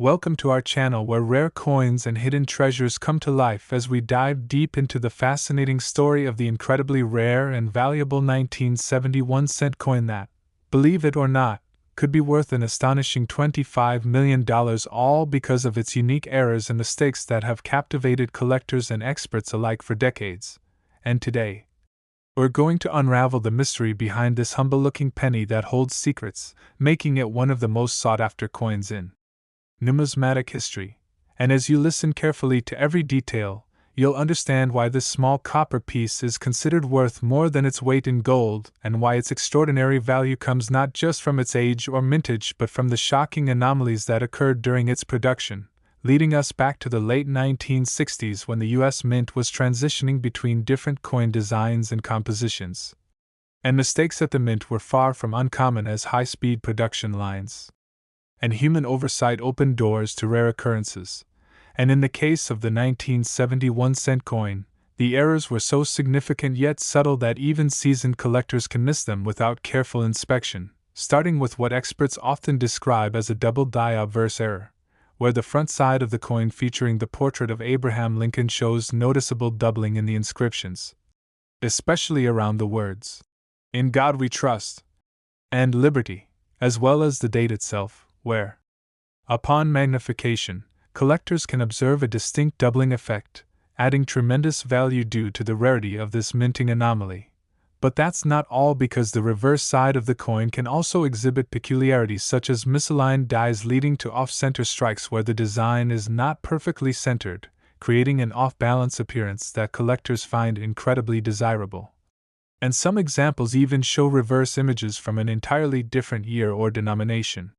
Welcome to our channel where rare coins and hidden treasures come to life as we dive deep into the fascinating story of the incredibly rare and valuable 1971 cent coin that, believe it or not, could be worth an astonishing $25 million, all because of its unique errors and mistakes that have captivated collectors and experts alike for decades. And today, we're going to unravel the mystery behind this humble-looking penny that holds secrets, making it one of the most sought-after coins in numismatic history. And as you listen carefully to every detail, you'll understand why this small copper piece is considered worth more than its weight in gold, and why its extraordinary value comes not just from its age or mintage but from the shocking anomalies that occurred during its production, leading us back to the late 1960s when the U.S. Mint was transitioning between different coin designs and compositions. And mistakes at the Mint were far from uncommon as high-speed production lines and human oversight opened doors to rare occurrences. And in the case of the 1971 cent coin, the errors were so significant yet subtle that even seasoned collectors can miss them without careful inspection, starting with what experts often describe as a double die obverse error, where the front side of the coin featuring the portrait of Abraham Lincoln shows noticeable doubling in the inscriptions, especially around the words, "In God We Trust," and "Liberty," as well as the date itself, where, upon magnification, collectors can observe a distinct doubling effect, adding tremendous value due to the rarity of this minting anomaly. But that's not all, because the reverse side of the coin can also exhibit peculiarities such as misaligned dies leading to off-center strikes where the design is not perfectly centered, creating an off-balance appearance that collectors find incredibly desirable. And some examples even show reverse images from an entirely different year or denomination,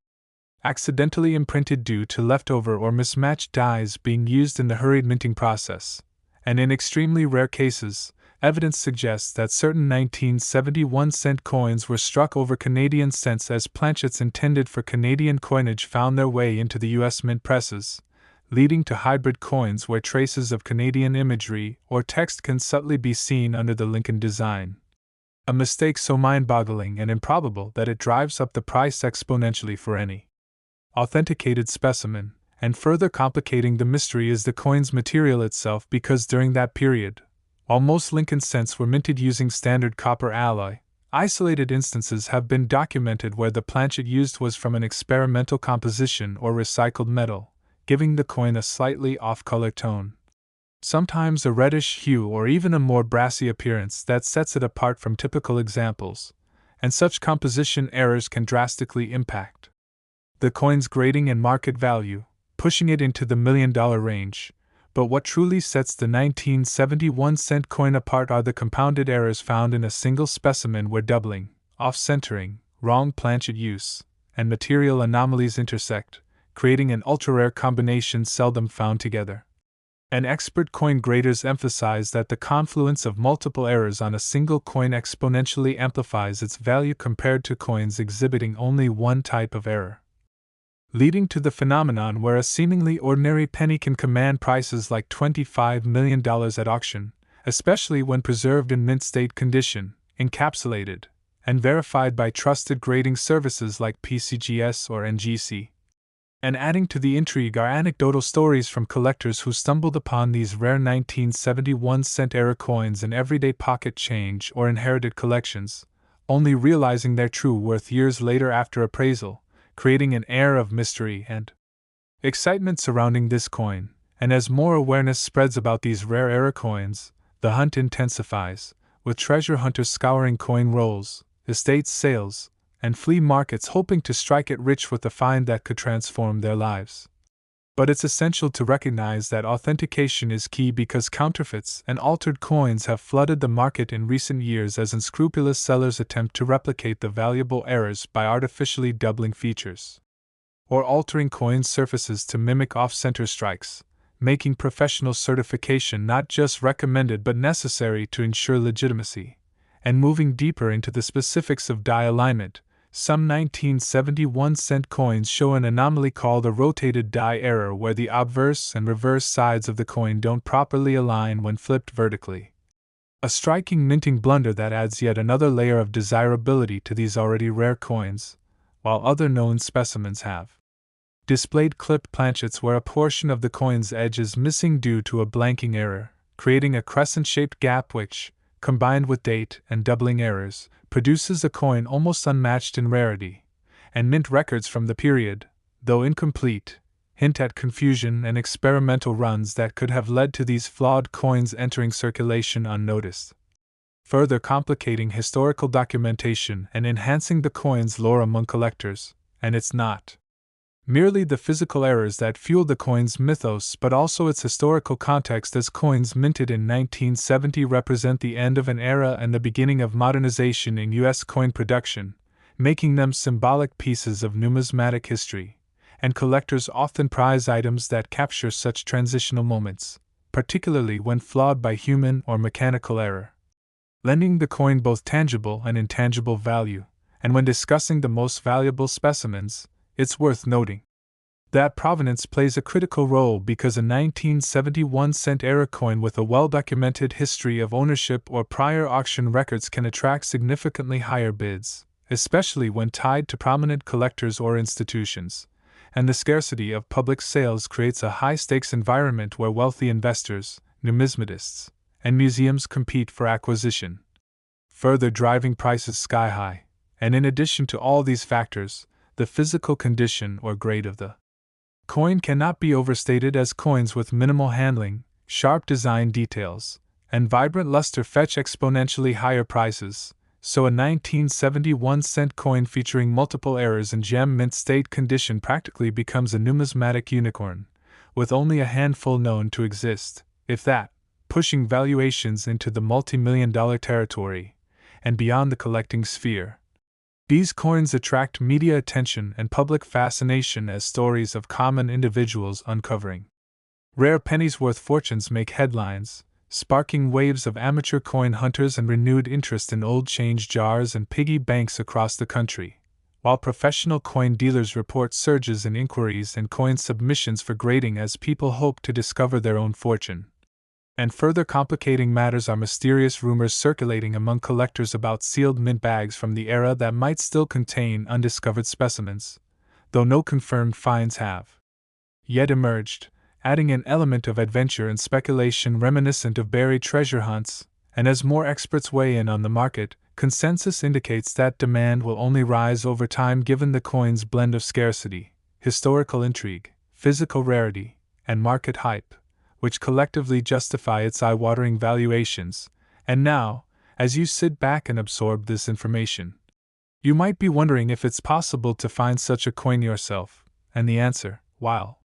accidentally imprinted due to leftover or mismatched dies being used in the hurried minting process. And in extremely rare cases, evidence suggests that certain 1971 cent coins were struck over Canadian cents as planchets intended for Canadian coinage found their way into the U.S. Mint presses, leading to hybrid coins where traces of Canadian imagery or text can subtly be seen under the Lincoln design. A mistake so mind-boggling and improbable that it drives up the price exponentially for any authenticated specimen, and further complicating the mystery is the coin's material itself, because during that period, while most Lincoln cents were minted using standard copper alloy, isolated instances have been documented where the planchet used was from an experimental composition or recycled metal, giving the coin a slightly off-color tone, sometimes a reddish hue or even a more brassy appearance that sets it apart from typical examples, and such composition errors can drastically impact the coin's grading and market value, pushing it into the $1 million range. But what truly sets the 1971 cent coin apart are the compounded errors found in a single specimen where doubling, off-centering, wrong planchet use, and material anomalies intersect, creating an ultra-rare combination seldom found together. And expert coin graders emphasize that the confluence of multiple errors on a single coin exponentially amplifies its value compared to coins exhibiting only one type of error, leading to the phenomenon where a seemingly ordinary penny can command prices like $25 million at auction, especially when preserved in mint state condition, encapsulated, and verified by trusted grading services like PCGS or NGC. And adding to the intrigue are anecdotal stories from collectors who stumbled upon these rare 1971 cent error coins in everyday pocket change or inherited collections, only realizing their true worth years later after appraisal, creating an air of mystery and excitement surrounding this coin. And as more awareness spreads about these rare error coins, the hunt intensifies, with treasure hunters scouring coin rolls, estate sales, and flea markets hoping to strike it rich with a find that could transform their lives. But it's essential to recognize that authentication is key, because counterfeits and altered coins have flooded the market in recent years as unscrupulous sellers attempt to replicate the valuable errors by artificially doubling features or altering coin surfaces to mimic off-center strikes, making professional certification not just recommended but necessary to ensure legitimacy. And moving deeper into the specifics of die alignment, some 1971 cent coins show an anomaly called a rotated die error, where the obverse and reverse sides of the coin don't properly align when flipped vertically. A striking minting blunder that adds yet another layer of desirability to these already rare coins, while other known specimens have Displayed clipped planchets where a portion of the coin's edge is missing due to a blanking error, creating a crescent-shaped gap which, combined with date and doubling errors, produces a coin almost unmatched in rarity. And mint records from the period, though incomplete, hint at confusion and experimental runs that could have led to these flawed coins entering circulation unnoticed, further complicating historical documentation and enhancing the coin's lore among collectors. And it's not merely the physical errors that fuel the coin's mythos but also its historical context, as coins minted in 1970 represent the end of an era and the beginning of modernization in U.S. coin production, making them symbolic pieces of numismatic history, and collectors often prize items that capture such transitional moments, particularly when flawed by human or mechanical error, lending the coin both tangible and intangible value. And when discussing the most valuable specimens, it's worth noting that provenance plays a critical role, because a 1971 cent error coin with a well-documented history of ownership or prior auction records can attract significantly higher bids, especially when tied to prominent collectors or institutions, and the scarcity of public sales creates a high-stakes environment where wealthy investors, numismatists, and museums compete for acquisition, further driving prices sky-high. And in addition to all these factors, the physical condition or grade of the coin cannot be overstated, as coins with minimal handling, sharp design details, and vibrant luster fetch exponentially higher prices. So a 1971 cent coin featuring multiple errors in gem mint state condition practically becomes a numismatic unicorn, with only a handful known to exist, if that, pushing valuations into the multi-million-dollar territory, and beyond the collecting sphere. These coins attract media attention and public fascination as stories of common individuals uncovering rare pennies worth fortunes make headlines, sparking waves of amateur coin hunters and renewed interest in old change jars and piggy banks across the country, while professional coin dealers report surges in inquiries and coin submissions for grading as people hope to discover their own fortune. And further complicating matters are mysterious rumors circulating among collectors about sealed mint bags from the era that might still contain undiscovered specimens, though no confirmed finds have yet emerged, adding an element of adventure and speculation reminiscent of buried treasure hunts. And as more experts weigh in on the market, consensus indicates that demand will only rise over time given the coin's blend of scarcity, historical intrigue, physical rarity, and market hype, which collectively justify its eye-watering valuations. And now, as you sit back and absorb this information, you might be wondering if it's possible to find such a coin yourself, and the answer, while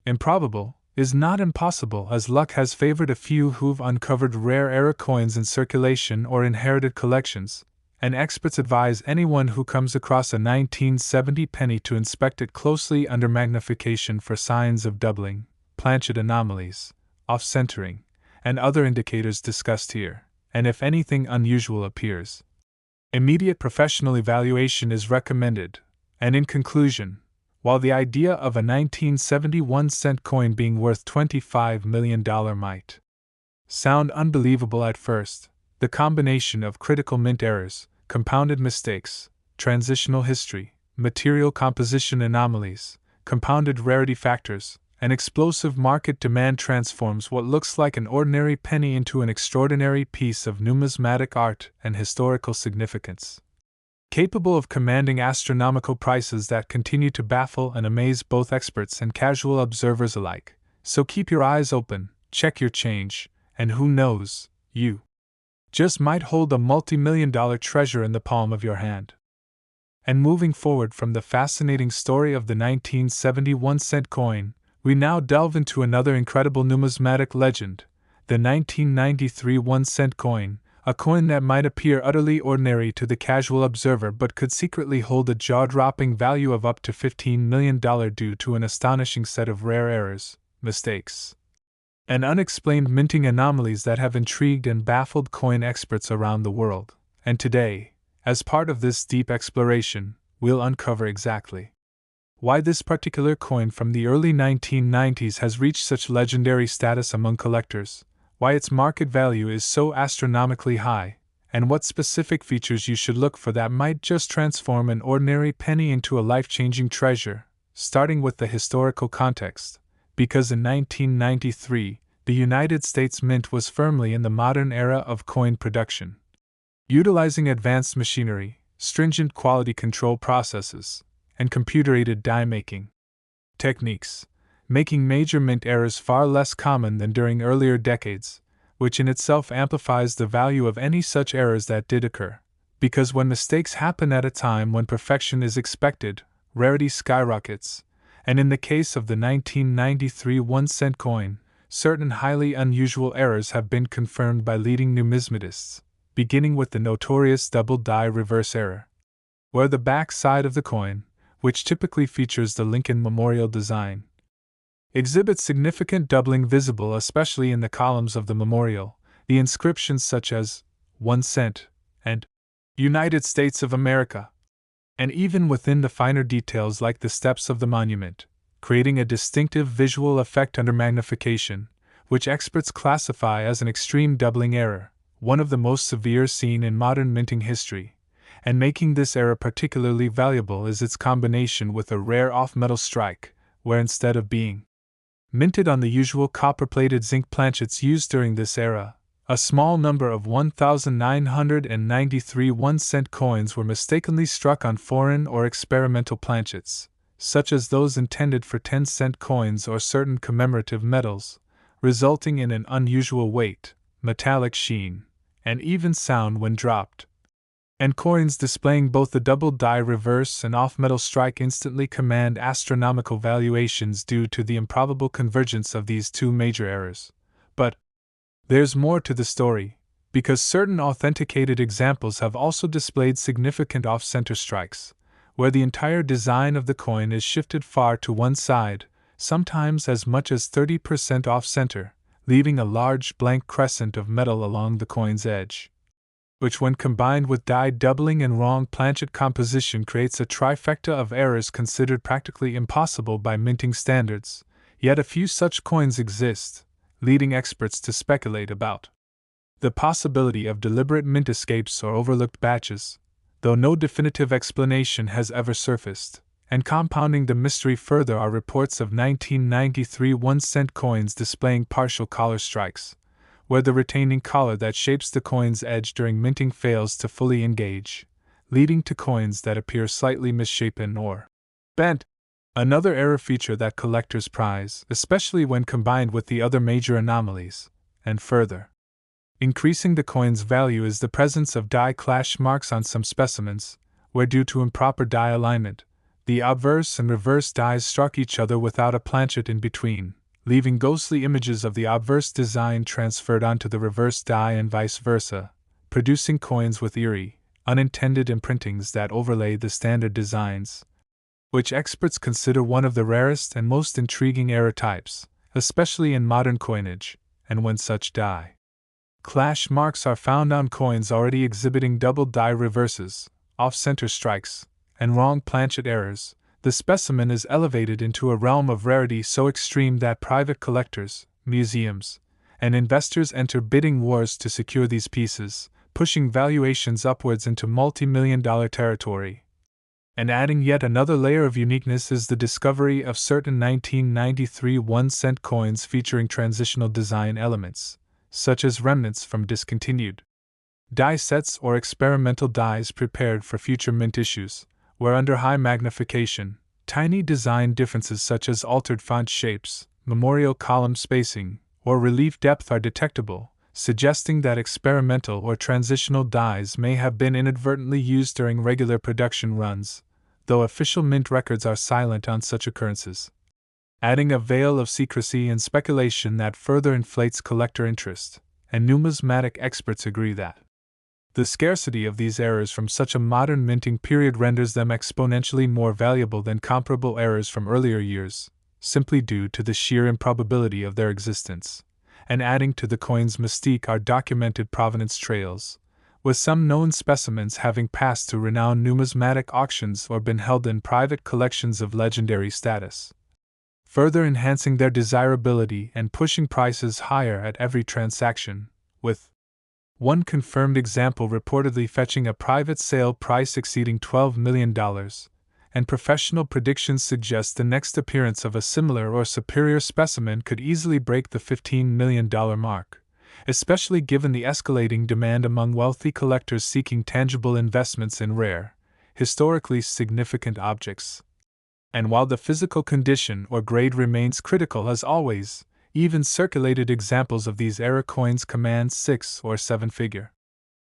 improbable, is not impossible, as luck has favored a few who've uncovered rare error coins in circulation or inherited collections, and experts advise anyone who comes across a 1970 penny to inspect it closely under magnification for signs of doubling, planchet anomalies, off-centering, and other indicators discussed here, and if anything unusual appears, immediate professional evaluation is recommended. And in conclusion, while the idea of a 1971 cent coin being worth $25 million might sound unbelievable at first, the combination of critical mint errors, compounded mistakes, transitional history, material composition anomalies, compounded rarity factors, and explosive market demand transforms what looks like an ordinary penny into an extraordinary piece of numismatic art and historical significance, capable of commanding astronomical prices that continue to baffle and amaze both experts and casual observers alike. So keep your eyes open, check your change, and who knows, you just might hold a multi-million-dollar treasure in the palm of your hand. And moving forward from the fascinating story of the 1971 cent coin, we now delve into another incredible numismatic legend, the 1993 1-cent coin, a coin that might appear utterly ordinary to the casual observer but could secretly hold a jaw-dropping value of up to $15 million due to an astonishing set of rare errors, mistakes, and unexplained minting anomalies that have intrigued and baffled coin experts around the world. And today, as part of this deep exploration, we'll uncover exactly why this particular coin from the early 1990s has reached such legendary status among collectors, why its market value is so astronomically high, and what specific features you should look for that might just transform an ordinary penny into a life-changing treasure. starting with the historical context, because in 1993, the United States Mint was firmly in the modern era of coin production. Utilizing advanced machinery, stringent quality control processes, and computer-aided die-making techniques, making major mint errors far less common than during earlier decades, which in itself amplifies the value of any such errors that did occur. Because when mistakes happen at a time when perfection is expected, rarity skyrockets, and in the case of the 1993 1-cent coin, certain highly unusual errors have been confirmed by leading numismatists, beginning with the notorious double die reverse error, where the back side of the coin, which typically features the Lincoln Memorial design, exhibits significant doubling visible especially in the columns of the memorial, the inscriptions such as 1 cent and United States of America, and even within the finer details like the steps of the monument, creating a distinctive visual effect under magnification, which experts classify as an extreme doubling error, one of the most severe seen in modern minting history. And making this error particularly valuable is its combination with a rare off-metal strike, where instead of being minted on the usual copper-plated zinc planchets used during this era, a small number of 1,993 1-cent coins were mistakenly struck on foreign or experimental planchets, such as those intended for 10-cent coins or certain commemorative metals, resulting in an unusual weight, metallic sheen, and even sound when dropped. And coins displaying both the double die reverse and off-metal strike instantly command astronomical valuations due to the improbable convergence of these two major errors. But there's more to the story, because certain authenticated examples have also displayed significant off-center strikes, where the entire design of the coin is shifted far to one side, sometimes as much as 30% off-center, leaving a large blank crescent of metal along the coin's edge, which when combined with die doubling and wrong planchet composition creates a trifecta of errors considered practically impossible by minting standards. Yet a few such coins exist, leading experts to speculate about the possibility of deliberate mint escapes or overlooked batches, though no definitive explanation has ever surfaced. And compounding the mystery further are reports of 1993 1-cent coins displaying partial collar strikes, where the retaining collar that shapes the coin's edge during minting fails to fully engage, leading to coins that appear slightly misshapen or bent. Another error feature that collectors prize, especially when combined with the other major anomalies, and further increasing the coin's value, is the presence of die clash marks on some specimens, where due to improper die alignment, the obverse and reverse dies struck each other without a planchet in between, leaving ghostly images of the obverse design transferred onto the reverse die and vice versa, producing coins with eerie, unintended imprintings that overlay the standard designs, which experts consider one of the rarest and most intriguing error types, especially in modern coinage. And when such die clash marks are found on coins already exhibiting double die reverses, off-center strikes, and wrong planchet errors, the specimen is elevated into a realm of rarity so extreme that private collectors, museums, and investors enter bidding wars to secure these pieces, pushing valuations upwards into multi-million-dollar territory. And adding yet another layer of uniqueness is the discovery of certain 1993 1-cent coins featuring transitional design elements, such as remnants from discontinued die sets or experimental dies prepared for future mint issues, where under high magnification, tiny design differences such as altered font shapes, memorial column spacing, or relief depth are detectable, suggesting that experimental or transitional dies may have been inadvertently used during regular production runs, though official mint records are silent on such occurrences, adding a veil of secrecy and speculation that further inflates collector interest. And numismatic experts agree that the scarcity of these errors from such a modern minting period renders them exponentially more valuable than comparable errors from earlier years, simply due to the sheer improbability of their existence. And adding to the coin's mystique are documented provenance trails, with some known specimens having passed through renowned numismatic auctions or been held in private collections of legendary status, further enhancing their desirability and pushing prices higher at every transaction, with one confirmed example reportedly fetching a private sale price exceeding $12 million, and professional predictions suggest the next appearance of a similar or superior specimen could easily break the $15 million mark, especially given the escalating demand among wealthy collectors seeking tangible investments in rare, historically significant objects. And while the physical condition or grade remains critical as always, even circulated examples of these era coins command 6 or 7-figure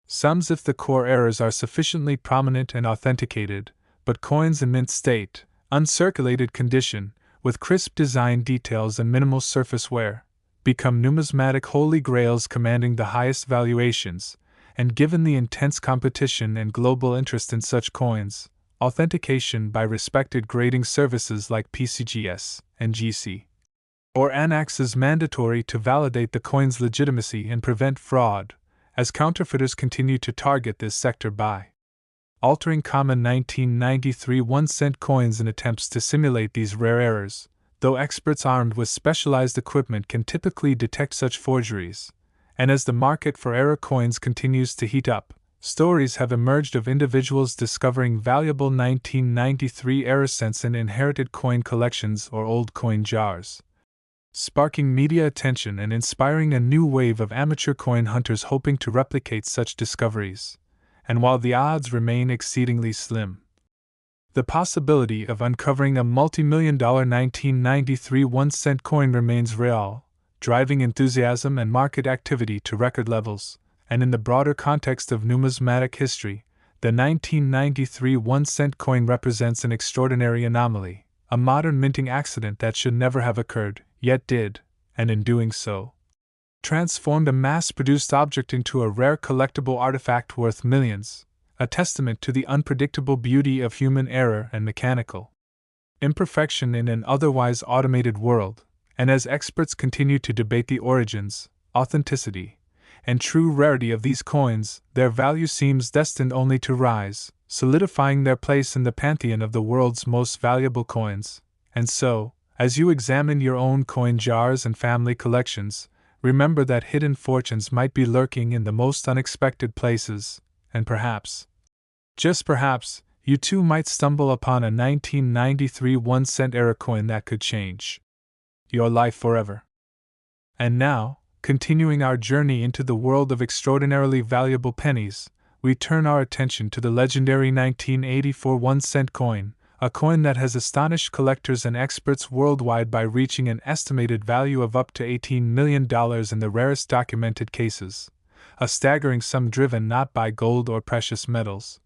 sums if the core errors are sufficiently prominent and authenticated, but coins in mint state, uncirculated condition, with crisp design details and minimal surface wear, become numismatic holy grails commanding the highest valuations, and given the intense competition and global interest in such coins, authentication by respected grading services like PCGS and GC or Annex is mandatory to validate the coin's legitimacy and prevent fraud, as counterfeiters continue to target this sector by altering common 1993 1-cent coins in attempts to simulate these rare errors, though experts armed with specialized equipment can typically detect such forgeries. And as the market for error coins continues to heat up, stories have emerged of individuals discovering valuable 1993 error cents in inherited coin collections or old coin jars, sparking media attention and inspiring a new wave of amateur coin hunters hoping to replicate such discoveries. And while the odds remain exceedingly slim, the possibility of uncovering a multi-million-dollar 1993 1-cent coin remains real, driving enthusiasm and market activity to record levels. And in the broader context of numismatic history, the 1993 1-cent coin represents an extraordinary anomaly, a modern minting accident that should never have occurred, yet did, and in doing so, transformed a mass-produced object into a rare collectible artifact worth millions, a testament to the unpredictable beauty of human error and mechanical imperfection in an otherwise automated world. And as experts continue to debate the origins, authenticity, and true rarity of these coins, their value seems destined only to rise, solidifying their place in the pantheon of the world's most valuable coins. And so, as you examine your own coin jars and family collections, remember that hidden fortunes might be lurking in the most unexpected places, and perhaps, just perhaps, you too might stumble upon a 1993 1-cent era coin that could change your life forever. And now, continuing our journey into the world of extraordinarily valuable pennies, we turn our attention to the legendary 1984 1-cent coin, a coin that has astonished collectors and experts worldwide by reaching an estimated value of up to $18 million in the rarest documented cases, a staggering sum driven not by gold or precious metals,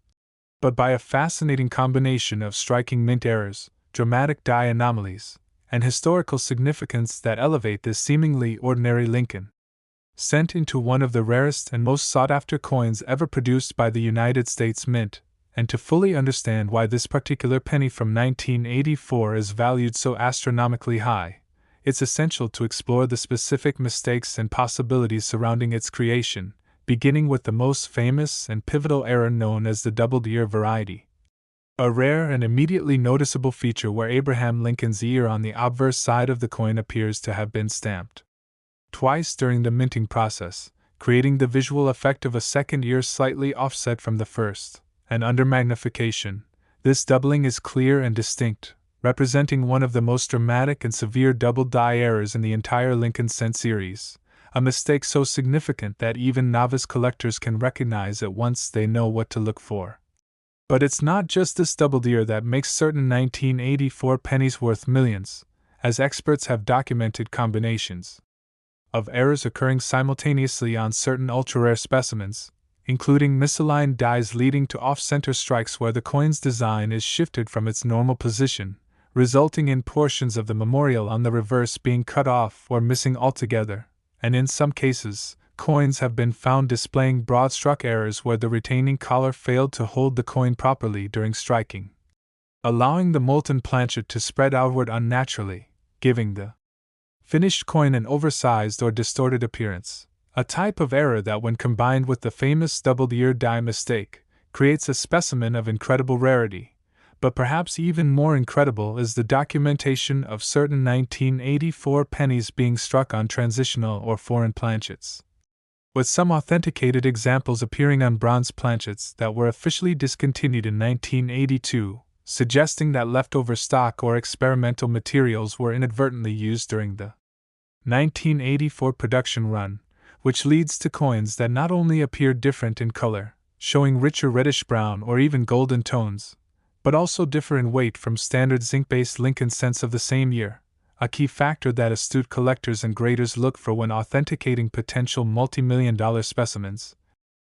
but by a fascinating combination of striking mint errors, dramatic die anomalies, and historical significance that elevate this seemingly ordinary Lincoln cent into one of the rarest and most sought-after coins ever produced by the United States Mint. And to fully understand why this particular penny from 1984 is valued so astronomically high, it's essential to explore the specific mistakes and possibilities surrounding its creation, beginning with the most famous and pivotal error known as the doubled-ear variety. A rare and immediately noticeable feature where Abraham Lincoln's ear on the obverse side of the coin appears to have been stamped twice during the minting process, creating the visual effect of a second ear slightly offset from the first. And under magnification, this doubling is clear and distinct, representing one of the most dramatic and severe double die errors in the entire Lincoln cent series, a mistake so significant that even novice collectors can recognize at once they know what to look for. But it's not just this doubled ear that makes certain 1984 pennies worth millions, as experts have documented combinations of errors occurring simultaneously on certain ultra-rare specimens, including misaligned dies leading to off-center strikes where the coin's design is shifted from its normal position, resulting in portions of the memorial on the reverse being cut off or missing altogether, and in some cases, coins have been found displaying broad-struck errors where the retaining collar failed to hold the coin properly during striking, allowing the molten planchet to spread outward unnaturally, giving the finished coin an oversized or distorted appearance. A type of error that, when combined with the famous doubled-ear die mistake, creates a specimen of incredible rarity. But perhaps even more incredible is the documentation of certain 1984 pennies being struck on transitional or foreign planchets, with some authenticated examples appearing on bronze planchets that were officially discontinued in 1982, suggesting that leftover stock or experimental materials were inadvertently used during the 1984 production run, which leads to coins that not only appear different in color, showing richer reddish-brown or even golden tones, but also differ in weight from standard zinc-based Lincoln cents of the same year, a key factor that astute collectors and graders look for when authenticating potential multi-million-dollar specimens.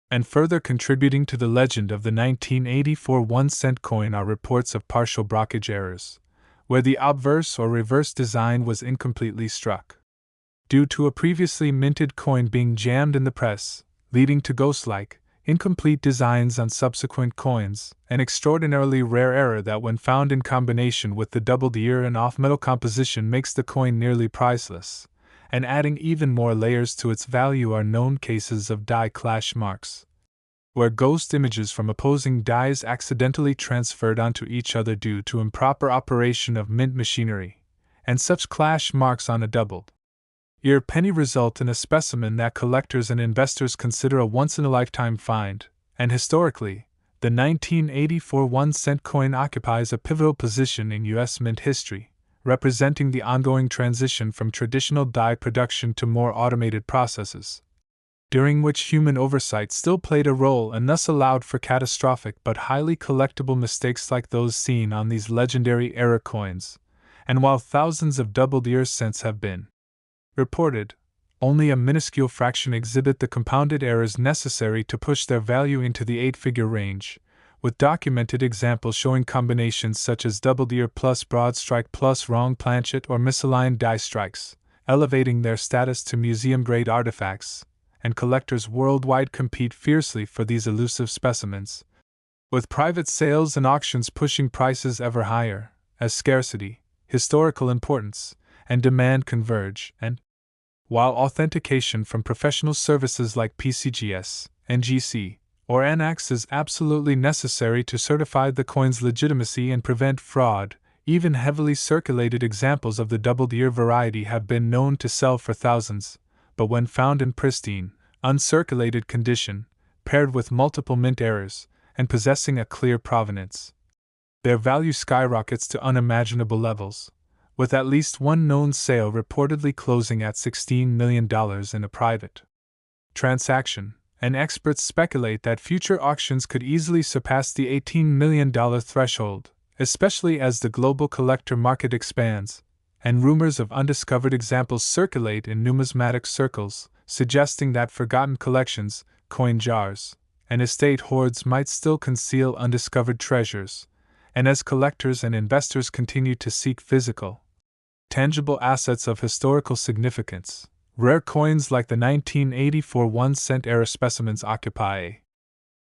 And further contributing to the legend of the 1984 1-cent coin are reports of partial blockage errors, where the obverse or reverse design was incompletely struck, due to a previously minted coin being jammed in the press, leading to ghost-like, incomplete designs on subsequent coins, an extraordinarily rare error that when found in combination with the doubled ear and off-metal composition makes the coin nearly priceless, and adding even more layers to its value are known cases of die clash marks, where ghost images from opposing dies accidentally transferred onto each other due to improper operation of mint machinery, and such clash marks on a doubled ear penny result in a specimen that collectors and investors consider a once-in-a-lifetime find, and historically, the 1984 1-cent coin occupies a pivotal position in U.S. mint history, representing the ongoing transition from traditional die production to more automated processes, during which human oversight still played a role and thus allowed for catastrophic but highly collectible mistakes like those seen on these legendary era coins. And while thousands of doubled ear cents have been reported, only a minuscule fraction exhibit the compounded errors necessary to push their value into the 8-figure range, with documented examples showing combinations such as doubled ear plus broad strike plus wrong planchet or misaligned die strikes, elevating their status to museum-grade artifacts, and collectors worldwide compete fiercely for these elusive specimens, with private sales and auctions pushing prices ever higher, as scarcity, historical importance, and demand converge, and while authentication from professional services like PCGS, NGC, or ANAX is absolutely necessary to certify the coin's legitimacy and prevent fraud, even heavily circulated examples of the doubled ear variety have been known to sell for thousands, but when found in pristine, uncirculated condition, paired with multiple mint errors, and possessing a clear provenance, their value skyrockets to unimaginable levels, with at least one known sale reportedly closing at $16 million in a private transaction, and experts speculate that future auctions could easily surpass the $18 million threshold, especially as the global collector market expands, and rumors of undiscovered examples circulate in numismatic circles, suggesting that forgotten collections, coin jars, and estate hoards might still conceal undiscovered treasures, and as collectors and investors continue to seek physical, tangible assets of historical significance, rare coins like the 1984 1-cent era specimens occupy a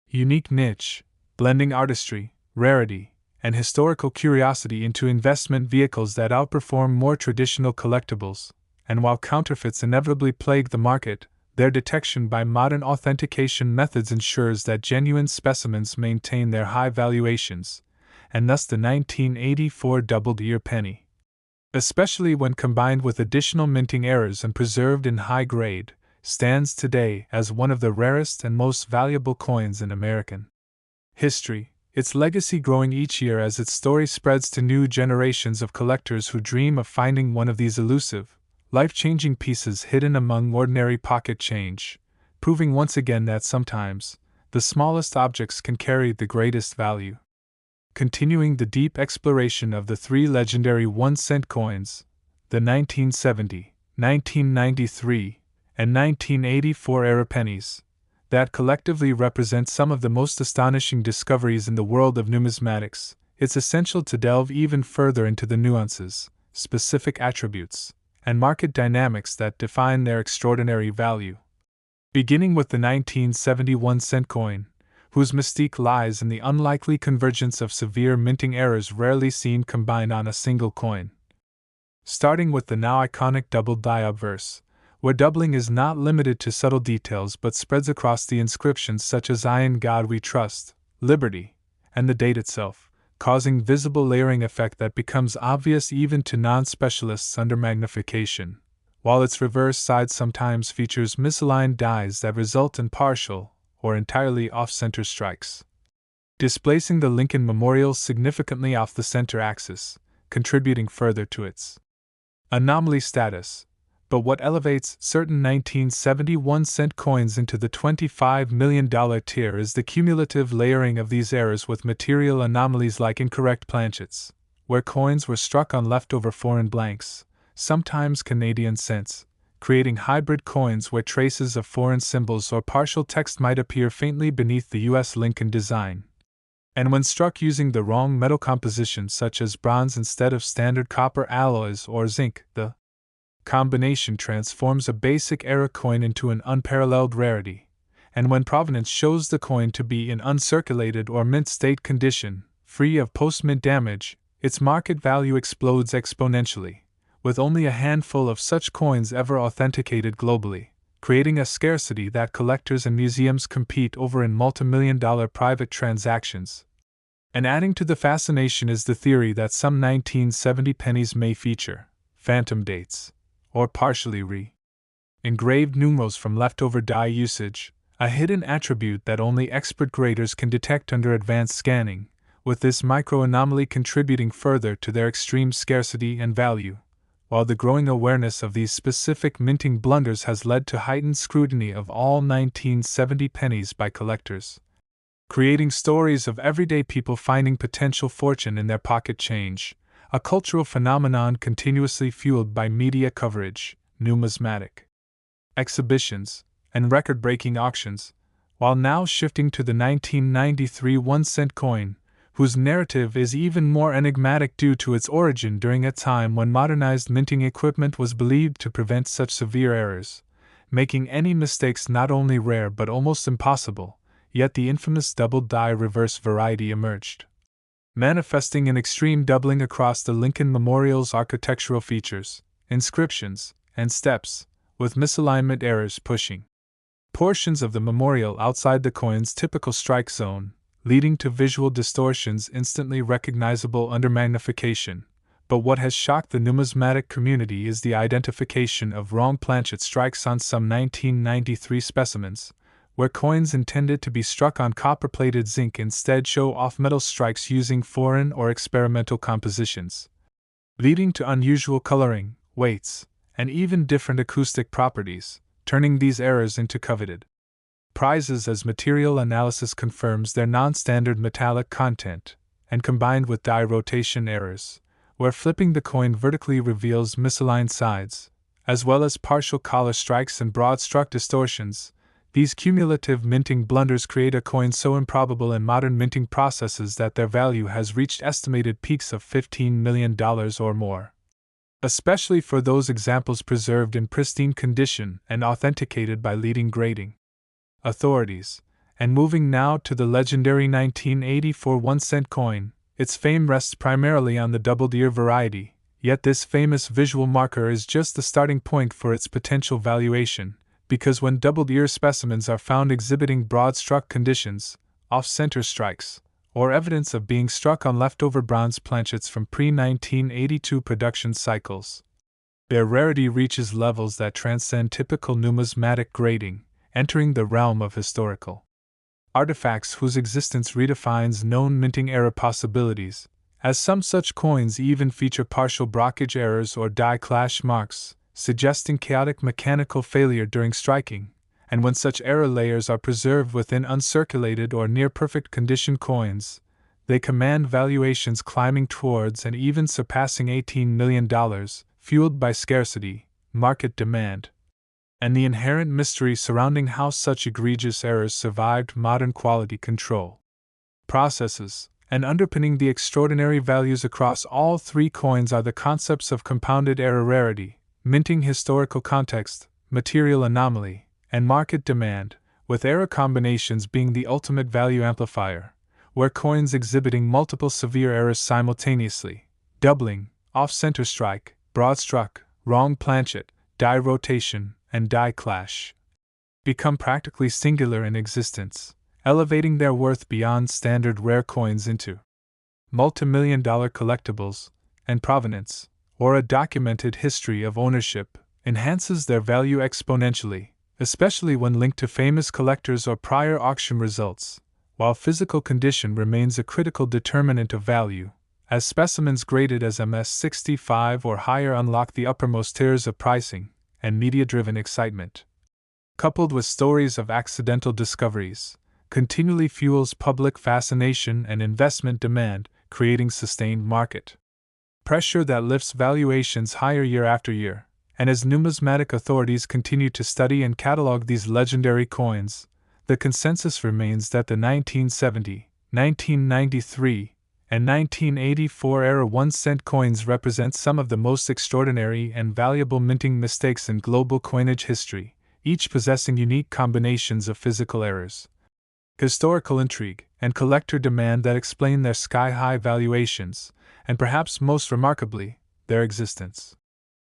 unique niche, blending artistry, rarity, and historical curiosity into investment vehicles that outperform more traditional collectibles, and while counterfeits inevitably plague the market, their detection by modern authentication methods ensures that genuine specimens maintain their high valuations, and thus the 1984 doubled ear penny, especially when combined with additional minting errors and preserved in high grade, stands today as one of the rarest and most valuable coins in American history, its legacy growing each year as its story spreads to new generations of collectors who dream of finding one of these elusive, life-changing pieces hidden among ordinary pocket change, proving once again that sometimes the smallest objects can carry the greatest value. Continuing the deep exploration of the three legendary 1-cent coins, the 1970, 1993, and 1984 era pennies, that collectively represent some of the most astonishing discoveries in the world of numismatics, it's essential to delve even further into the nuances, specific attributes, and market dynamics that define their extraordinary value. Beginning with the 1971 cent coin, whose mystique lies in the unlikely convergence of severe minting errors rarely seen combined on a single coin. Starting with the now iconic doubled die obverse, where doubling is not limited to subtle details but spreads across the inscriptions such as "I in God we trust," "Liberty," and the date itself, causing visible layering effect that becomes obvious even to non-specialists under magnification, while its reverse side sometimes features misaligned dies that result in partial, or entirely off-center strikes. displacing the Lincoln Memorial significantly off the center axis, contributing further to its anomaly status. But what elevates certain 1971-cent coins into the $25 million tier is the cumulative layering of these errors with material anomalies like incorrect planchets, where coins were struck on leftover foreign blanks, sometimes Canadian cents, creating hybrid coins where traces of foreign symbols or partial text might appear faintly beneath the U.S. Lincoln design. And when struck using the wrong metal composition such as bronze instead of standard copper alloys or zinc, the combination transforms a basic era coin into an unparalleled rarity, and when provenance shows the coin to be in uncirculated or mint state condition, free of post-mint damage, its market value explodes exponentially, with only a handful of such coins ever authenticated globally, creating a scarcity that collectors and museums compete over in multimillion-dollar private transactions. And adding to the fascination is the theory that some 1970 pennies may feature phantom dates, or partially engraved numerals from leftover die usage, a hidden attribute that only expert graders can detect under advanced scanning, with this micro-anomaly contributing further to their extreme scarcity and value, while the growing awareness of these specific minting blunders has led to heightened scrutiny of all 1970 pennies by collectors, creating stories of everyday people finding potential fortune in their pocket change, a cultural phenomenon continuously fueled by media coverage, numismatic exhibitions, and record-breaking auctions, while now shifting to the 1993 1-cent coin, whose narrative is even more enigmatic due to its origin during a time when modernized minting equipment was believed to prevent such severe errors, making any mistakes not only rare but almost impossible, yet the infamous double die reverse variety emerged, manifesting an extreme doubling across the Lincoln Memorial's architectural features, inscriptions, and steps, with misalignment errors pushing portions of the memorial outside the coin's typical strike zone, leading to visual distortions instantly recognizable under magnification. But what has shocked the numismatic community is the identification of wrong planchet strikes on some 1993 specimens, where coins intended to be struck on copper-plated zinc instead show off-metal strikes using foreign or experimental compositions, leading to unusual coloring, weights, and even different acoustic properties, turning these errors into coveted prizes as material analysis confirms their non-standard metallic content, and combined with die rotation errors, where flipping the coin vertically reveals misaligned sides, as well as partial collar strikes and broad struck distortions. These cumulative minting blunders create a coin so improbable in modern minting processes that their value has reached estimated peaks of $15 million or more. Especially for those examples preserved in pristine condition and authenticated by leading grading authorities. And moving now to the legendary 1984 1-cent coin, its fame rests primarily on the doubled ear variety, yet this famous visual marker is just the starting point for its potential valuation, because when doubled ear specimens are found exhibiting broad struck conditions, off-center strikes, or evidence of being struck on leftover bronze planchets from pre-1982 production cycles, their rarity reaches levels that transcend typical numismatic grading, entering the realm of historical artifacts whose existence redefines known minting era possibilities, as some such coins even feature partial brockage errors or die clash marks, suggesting chaotic mechanical failure during striking, and when such error layers are preserved within uncirculated or near-perfect condition coins, they command valuations climbing towards and even surpassing $18 million, fueled by scarcity, market demand, and the inherent mystery surrounding how such egregious errors survived modern quality control processes. And underpinning the extraordinary values across all three coins are the concepts of compounded error rarity, minting historical context, material anomaly, and market demand, with error combinations being the ultimate value amplifier, where coins exhibiting multiple severe errors simultaneously, doubling, off-center strike, broad struck, wrong planchet, die rotation, and die clash, become practically singular in existence, elevating their worth beyond standard rare coins into multimillion-dollar collectibles, and provenance, or a documented history of ownership, enhances their value exponentially, especially when linked to famous collectors or prior auction results, while physical condition remains a critical determinant of value, as specimens graded as MS65 or higher unlock the uppermost tiers of pricing and media-driven excitement. Coupled with stories of accidental discoveries, continually fuels public fascination and investment demand, creating sustained market pressure that lifts valuations higher year after year. And as numismatic authorities continue to study and catalog these legendary coins, the consensus remains that the 1970, 1993, and 1984 era 1-cent coins represent some of the most extraordinary and valuable minting mistakes in global coinage history, each possessing unique combinations of physical errors, historical intrigue, and collector demand that explain their sky-high valuations, and perhaps most remarkably, their existence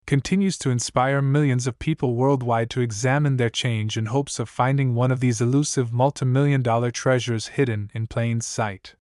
continues to inspire millions of people worldwide to examine their change in hopes of finding one of these elusive multimillion-dollar treasures hidden in plain sight.